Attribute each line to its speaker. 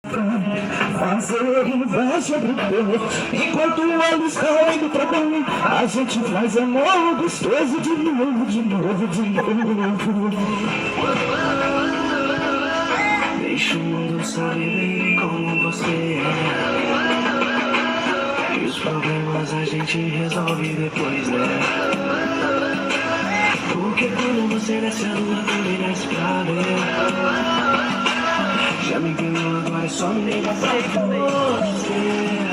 Speaker 1: Fazer inveja pro povo, enquanto o olho está indo pra bem, a gente faz amor gostoso de novo, de novo, de novo. Deixa o mundo saber como você é, e os problemas a gente resolve depois, né? Porque quando você desce a lua, também desce pra ver. Já me ganhou, agora é só me negar pra você.